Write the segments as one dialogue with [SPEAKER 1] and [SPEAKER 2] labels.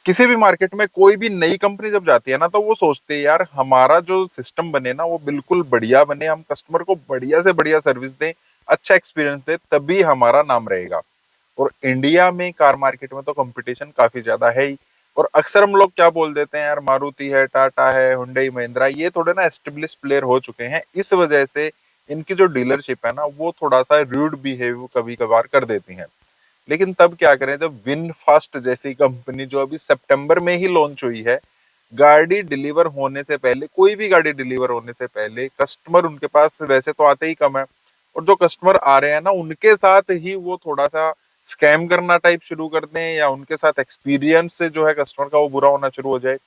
[SPEAKER 1] किसी भी मार्केट में कोई भी नई कंपनी जब जाती है ना, तो वो सोचते हैं यार हमारा जो सिस्टम बने ना वो बिल्कुल बढ़िया बने, हम कस्टमर को बढ़िया से बढ़िया सर्विस दें, अच्छा एक्सपीरियंस दें, तभी हमारा नाम रहेगा। और इंडिया में कार मार्केट में तो कंपटीशन काफी ज्यादा है ही। और अक्सर हम लोग क्या बोल देते हैं यार, मारुति है, टाटा है, हुंडई महिंद्रा, ये थोड़े ना एस्टेब्लिश प्लेयर हो चुके हैं, इस वजह से इनकी जो डीलरशिप है ना वो थोड़ा सा रूड बिहेव कभी कभार कर देती है। लेकिन तब क्या करें, जब विन फास्ट जैसी कंपनी जो अभी सितंबर में ही लॉन्च हुई है, गाड़ी डिलीवर होने से पहले, कोई भी गाड़ी डिलीवर होने से पहले कस्टमर उनके पास वैसे तो आते ही कम है, और जो कस्टमर आ रहे हैं ना उनके साथ ही वो थोड़ा सा स्कैम करना टाइप शुरू कर दें, या उनके साथ एक्सपीरियंस से जो है कस्टमर का वो बुरा होना शुरू हो जाए,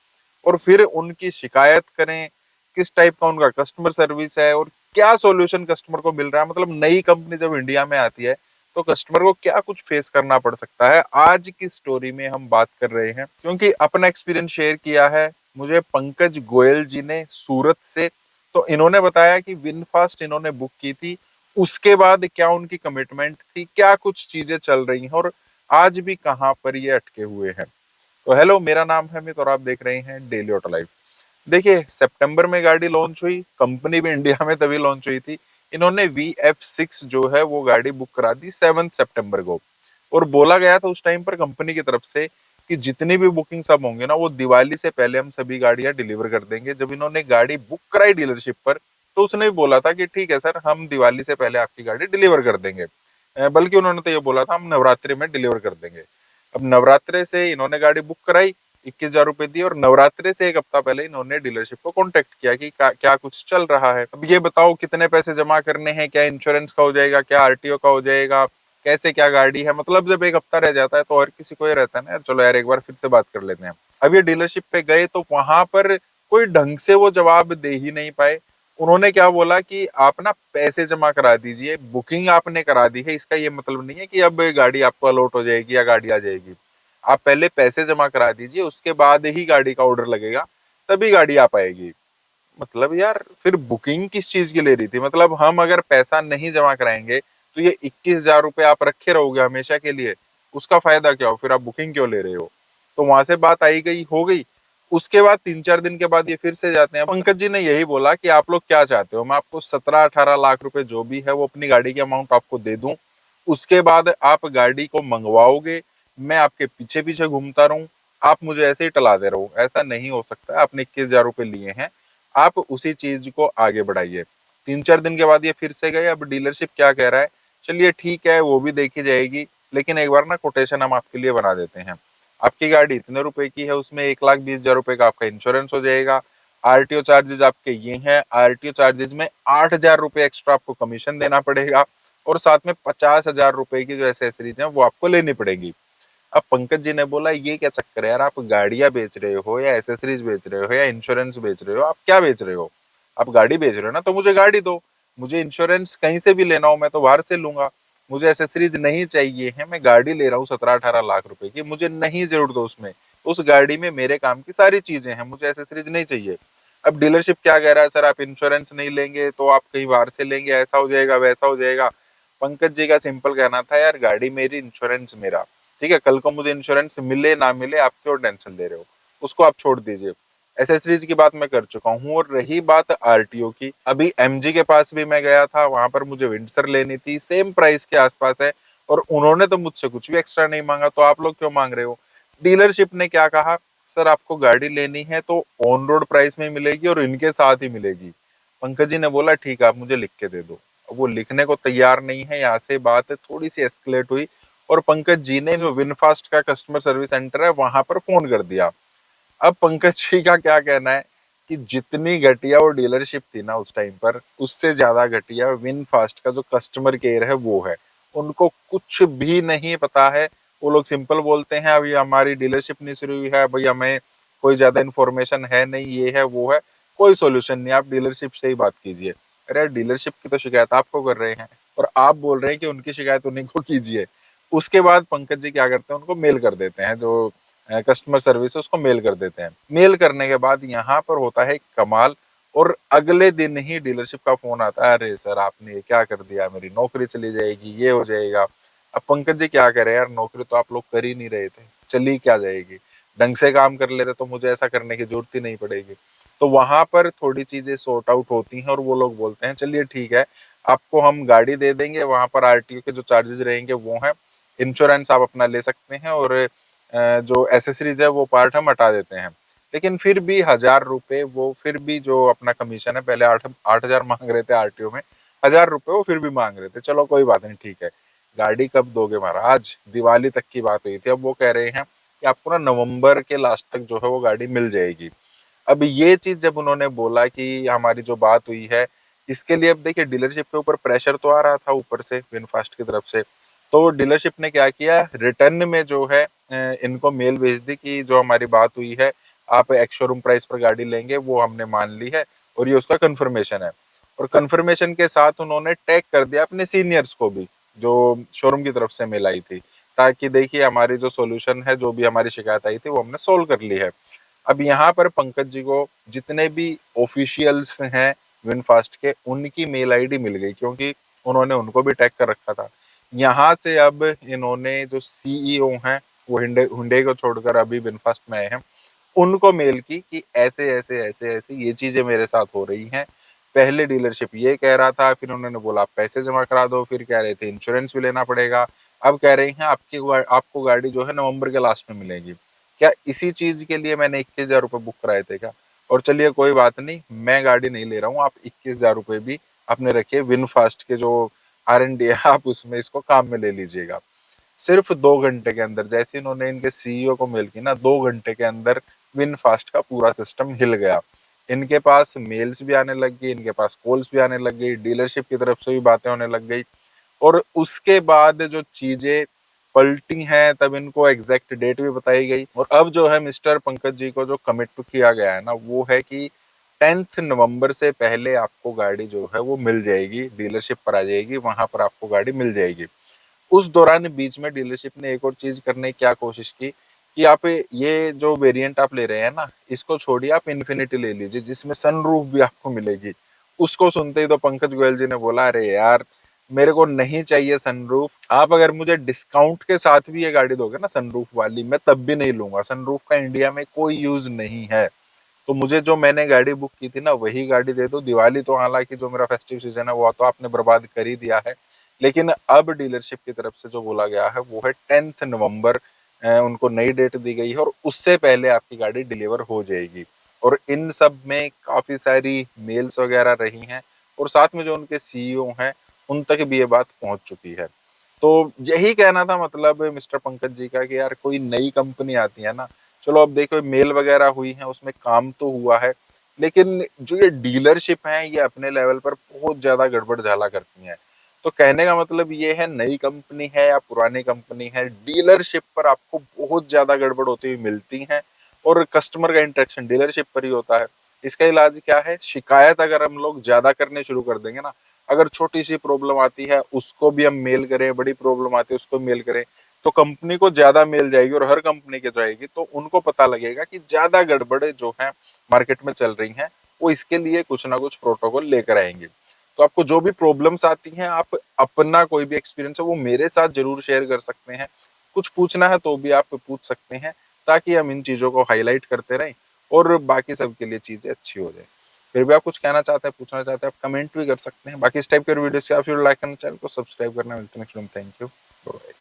[SPEAKER 1] और फिर उनकी शिकायत करें, किस टाइप का उनका कस्टमर सर्विस है और क्या सॉल्यूशन कस्टमर को मिल रहा है। मतलब नई कंपनी जब इंडिया में आती है तो कस्टमर को क्या कुछ फेस करना पड़ सकता है, आज की स्टोरी में हम बात कर रहे हैं। क्योंकि अपना एक्सपीरियंस शेयर किया है मुझे पंकज गोयल जी ने सूरत से। तो इन्होंने बताया कि विनफास्ट इन्होंने बुक की थी, उसके बाद क्या उनकी कमिटमेंट थी, क्या कुछ चीजें चल रही हैं, और आज भी कहां पर ये अटके हुए हैं। तो हेलो, मेरा नाम है अमित और आप देख रहे हैं डेली ऑटो लाइफ। देखिए, सितंबर में गाड़ी लॉन्च हुई, कंपनी भी इंडिया में तभी लॉन्च हुई थी। इन्होंने VF6 जो है वो गाड़ी बुक करा दी 7 सितंबर को, और बोला गया था उस टाइम पर कंपनी की तरफ से कि जितनी भी बुकिंग सब होंगे ना वो दिवाली से पहले हम सभी गाड़ियां डिलीवर कर देंगे। जब इन्होंने गाड़ी बुक कराई डीलरशिप पर, तो उसने भी बोला था कि ठीक है सर, हम दिवाली से पहले आपकी गाड़ी डिलीवर कर देंगे। बल्कि उन्होंने तो ये बोला था हम नवरात्रि में डिलीवर कर देंगे। अब नवरात्रे से इन्होंने गाड़ी बुक कराई, 21,000 रुपए दिए, और नवरात्रे से एक हफ्ता पहले इन्होंने डीलरशिप को कांटेक्ट किया कि क्या कुछ चल रहा है, अब ये बताओ कितने पैसे जमा करने हैं, क्या इंश्योरेंस का हो जाएगा, क्या RTO का हो जाएगा, कैसे क्या गाड़ी है। मतलब जब एक हफ्ता रह जाता है तो हर किसी को ये रहता है ना यार, चलो यार एक बार फिर से बात कर लेते हैं। अब ये डीलरशिप पे गए तो वहां पर कोई ढंग से वो जवाब दे ही नहीं पाए। उन्होंने क्या बोला कि आप ना पैसे जमा करा दीजिए, बुकिंग आपने करा दी है, इसका ये मतलब नहीं है कि अब गाड़ी आपको अलॉट हो जाएगी या गाड़ी आ जाएगी। आप पहले पैसे जमा करा दीजिए, उसके बाद ही गाड़ी का ऑर्डर लगेगा, तभी गाड़ी आ पाएगी। मतलब यार, फिर बुकिंग किस चीज की ले रही थी? मतलब हम अगर पैसा नहीं जमा कराएंगे तो ये 21,000 रुपए आप रखे रहोगे हमेशा के लिए, उसका फायदा क्या हो? फिर आप बुकिंग क्यों ले रहे हो? तो वहां से बात आई गई, हो गई। उसके बाद 3-4 दिन के बाद ये फिर से जाते हैं। पंकज जी ने यही बोला कि आप लोग क्या चाहते हो, मैं आपको 17-18 लाख रुपए जो भी है वो अपनी गाड़ी की अमाउंट आपको दे दूं, उसके बाद आप गाड़ी को मंगवाओगे, मैं आपके पीछे पीछे घूमता रहूं, आप मुझे ऐसे ही टलाते रहो। ऐसा नहीं हो सकता, आपने 21,000 रुपए लिए हैं, आप उसी चीज को आगे बढ़ाइए। 3-4 दिन के बाद ये फिर से गए। अब डीलरशिप क्या कह रहा है, चलिए ठीक है वो भी देखी जाएगी, लेकिन एक बार ना कोटेशन हम आपके लिए बना देते हैं। आपकी गाड़ी इतने रुपए की है, उसमें 1,20,000 रुपए का आपका इंश्योरेंस हो जाएगा। RTO चार्जेस आपके ये हैं, RTO चार्जेस में 8,000 रुपए एक्स्ट्रा आपको कमीशन देना पड़ेगा, और साथ में 50,000 रुपए की जो एसेसरीज हैं वो आपको लेनी पड़ेगी। अब पंकज जी ने बोला ये क्या चक्कर है यार, आप गाड़ियां बेच रहे हो या एसेसरीज बेच रहे हो या इंश्योरेंस बेच रहे हो, आप क्या बेच रहे हो? आप गाड़ी बेच रहे हो ना, तो मुझे गाड़ी दो। मुझे इंश्योरेंस कहीं से भी लेना हो मैं तो बाहर से लूंगा। मुझे एसेसरीज नहीं चाहिए है, मैं गाड़ी ले रहा हूँ 17-18 लाख रुपए की, मुझे नहीं जरूरत है उसमें। उस गाड़ी में मेरे काम की सारी चीजें हैं, मुझे एसेसरीज नहीं चाहिए। अब डीलरशिप क्या कह रहा है, सर आप इंश्योरेंस नहीं लेंगे तो आप कहीं बाहर से लेंगे, ऐसा हो जाएगा वैसा हो जाएगा। पंकज जी का सिंपल कहना था, यार गाड़ी मेरी, इंश्योरेंस मेरा। ठीक है, कल को मुझे इंश्योरेंस मिले ना मिले, आप क्यों टेंशन ले रहे हो? उसको आप छोड़ दीजिए। एसेसरीज की बात मैं कर चुका हूँ। और रही बात RTO की, अभी MG के पास भी मैं गया था, वहां पर मुझे विंडसर लेनी थी, सेम प्राइस के आसपास है, और उन्होंने तो मुझसे कुछ भी एक्स्ट्रा नहीं मांगा, तो आप लोग क्यों मांग रहे हो? डीलरशिप ने क्या कहा, सर आपको गाड़ी लेनी है तो ऑन रोड प्राइस में मिलेगी और इनके साथ ही मिलेगी। पंकज जी ने बोला ठीक है, आप मुझे लिख के दे दो। अब वो लिखने को तैयार नहीं है, यहाँ से बात थोड़ी सी एस्केलेट हुई, और पंकज जी ने जो विनफास्ट का कस्टमर सर्विस सेंटर है वहां पर फोन कर दिया। अब पंकज जी का क्या कहना है कि जितनी घटिया वो डीलरशिप थी ना उस टाइम पर, उससे ज्यादा घटिया विनफास्ट का जो कस्टमर केयर है वो है। उनको कुछ भी नहीं पता है। वो लोग सिंपल बोलते हैं अभी हमारी डीलरशिप नहीं शुरू हुई है भाई, हमें कोई ज्यादा इन्फॉर्मेशन है नहीं, ये है वो है, कोई सोल्यूशन नहीं, आप डीलरशिप से ही बात कीजिए। अरे डीलरशिप की तो शिकायत आपको कर रहे हैं, और आप बोल रहे हैं कि उनकी शिकायत उन्हीं को कीजिए। उसके बाद पंकज जी क्या करते हैं, उनको मेल कर देते हैं, जो कस्टमर सर्विस है उसको मेल कर देते हैं। मेल करने के बाद यहाँ पर होता है कमाल, और अगले दिन ही डीलरशिप का फोन आता है, अरे सर आपने ये क्या कर दिया, मेरी नौकरी चली जाएगी, ये हो जाएगा। अब पंकज जी क्या करें यार, नौकरी तो आप लोग कर ही नहीं रहे थे, चली क्या जाएगी? ढंग से काम कर लेते तो मुझे ऐसा करने की जरूरत ही नहीं पड़ेगी। तो वहां पर थोड़ी चीजें सॉर्ट आउट होती हैं और वो लोग बोलते हैं चलिए ठीक है, आपको हम गाड़ी दे देंगे, वहां पर आरटीओ के जो चार्जेस रहेंगे वो हैं, इंश्योरेंस आप अपना ले सकते हैं, और जो एसेसरीज है वो पार्ट हम हटा देते हैं। लेकिन फिर भी 1,000 रुपए वो फिर भी जो अपना कमीशन है, पहले 8,000 मांग रहे थे आरटीओ में, 1,000 रुपए वो फिर भी मांग रहे थे। चलो कोई बात नहीं, ठीक है, गाड़ी कब दोगे महाराज, दिवाली तक की बात हुई थी, अब वो कह रहे हैं कि आपको ना नवंबर के लास्ट तक जो है वो गाड़ी मिल जाएगी। अब ये चीज जब उन्होंने बोला कि हमारी जो बात हुई है, इसके लिए अब देखिए डीलरशिप के ऊपर प्रेशर तो आ रहा था ऊपर से विनफास्ट की तरफ से। तो डीलरशिप ने क्या किया, रिटर्न में जो है इनको मेल भेज दी कि जो हमारी बात हुई है, आप एक्स शोरूम प्राइस पर गाड़ी लेंगे वो हमने मान ली है, और ये उसका कंफर्मेशन है। और कंफर्मेशन के साथ उन्होंने टैग कर दिया अपने सीनियर्स को भी, जो शोरूम की तरफ से मेल आई थी, ताकि देखिए हमारी जो सॉल्यूशन है, जो भी हमारी शिकायत आई थी वो हमने सोल्व कर ली है। अब यहाँ पर पंकज जी को जितने भी ऑफिशियल्स हैं विनफास्ट के, उनकी मेल आईडी मिल गई, क्योंकि उन्होंने उनको भी टैग कर रखा था। यहाँ से अब इन्होंने जो सीईओ हैं, वो हुंडई को छोड़कर अभी विनफास्ट में आए हैं, उनको मेल की कि ऐसे ऐसे ऐसे ऐसे ये चीजें मेरे साथ हो रही हैं। पहले डीलरशिप ये कह रहा था, फिर उन्होंने बोला आप पैसे जमा करा दो, फिर कह रहे थे इंश्योरेंस भी लेना पड़ेगा, अब कह रहे हैं आपको गाड़ी जो है नवंबर के लास्ट में मिलेगी। क्या इसी चीज के लिए मैंने 21,000 रुपये बुक कराए थे क्या? और चलिए कोई बात नहीं, मैं गाड़ी नहीं ले रहा हूँ, आप 21,000 रुपये भी अपने रखिए, विनफास्ट के जो R&D है आप उसमें इसको काम में ले लीजिएगा। सिर्फ 2 घंटे के अंदर, जैसे इन्होंने इनके सीईओ को मेल की ना, 2 घंटे के अंदर विनफास्ट का पूरा सिस्टम हिल गया। इनके पास मेल्स भी आने लग गई, इनके पास कॉल्स भी आने लग गई, डीलरशिप की तरफ से भी बातें होने लग गई। और उसके बाद जो चीजें पलटी हैं, तब इनको एग्जैक्ट डेट भी बताई गई। और अब जो है मिस्टर पंकज जी को जो कमिट किया गया है ना, वो है कि 10 नवंबर से पहले आपको गाड़ी जो है वो मिल जाएगी, डीलरशिप पर आ जाएगी, वहां पर आपको गाड़ी मिल जाएगी। उस दौरान बीच में डीलरशिप ने एक और चीज करने की क्या कोशिश की कि आप ये जो वेरिएंट आप ले रहे हैं ना, इसको छोड़िए, आप इन्फिनिटी ले लीजिए जिसमें सनरूफ भी आपको मिलेगी। उसको सुनते ही तो पंकज गोयल जी ने बोला, अरे यार मेरे को नहीं चाहिए सनरूफ, आप अगर मुझे डिस्काउंट के साथ भी ये गाड़ी दोगे ना सनरूफ वाली, मैं तब भी नहीं लूंगा, सनरूफ का इंडिया में कोई यूज नहीं है। तो मुझे जो मैंने गाड़ी बुक की थी ना वही गाड़ी दे दो। दिवाली तो हालांकि जो मेरा फेस्टिव सीजन है वो तो आपने बर्बाद कर ही दिया है, लेकिन अब डीलरशिप की तरफ से जो बोला गया है वो है 10 नवंबर, उनको नई डेट दी गई है, और उससे पहले आपकी गाड़ी डिलीवर हो जाएगी। और इन सब में काफी सारी मेल्स वगैरह रही हैं, और साथ में जो उनके सीईओ हैं उन तक भी ये बात पहुंच चुकी है। तो यही कहना था मतलब मिस्टर पंकज जी का कि यार कोई नई कंपनी आती है ना, चलो अब देखो मेल वगैरह हुई है उसमें काम तो हुआ है, लेकिन जो ये डीलरशिप है ये अपने लेवल पर बहुत ज्यादा गड़बड़ झाला करती हैं। तो कहने का मतलब ये है, नई कंपनी है या पुरानी कंपनी है, डीलरशिप पर आपको बहुत ज्यादा गड़बड़ होती हुई मिलती है, और कस्टमर का इंटरेक्शन डीलरशिप पर ही होता है। इसका इलाज क्या है, शिकायत अगर हम लोग ज्यादा करने शुरू कर देंगे ना, अगर छोटी सी प्रॉब्लम आती है उसको भी हम मेल करें, बड़ी प्रॉब्लम आती है उसको मेल करें, तो कंपनी को ज्यादा मेल जाएगी, और हर कंपनी के जाएगी, तो उनको पता लगेगा कि ज्यादा गड़बड़े जो है मार्केट में चल रही हैं, वो इसके लिए कुछ ना कुछ प्रोटोकॉल लेकर आएंगे। तो आपको जो भी प्रॉब्लम्स आती हैं, आप अपना कोई भी एक्सपीरियंस है वो मेरे साथ जरूर शेयर कर सकते हैं। कुछ पूछना है तो भी आप पूछ सकते हैं, ताकि हम इन चीजों को हाईलाइट करते रहें और बाकी सबके लिए चीजें अच्छी हो जाए। फिर भी आप कुछ कहना चाहते हैं, पूछना चाहते हैं, आप कमेंट भी कर सकते हैं। बाकी इस टाइप के वीडियो से आप लाइक करना, चैनल को सब्सक्राइब करना। मिलते हैं नेक्स्ट टाइम। Thank you.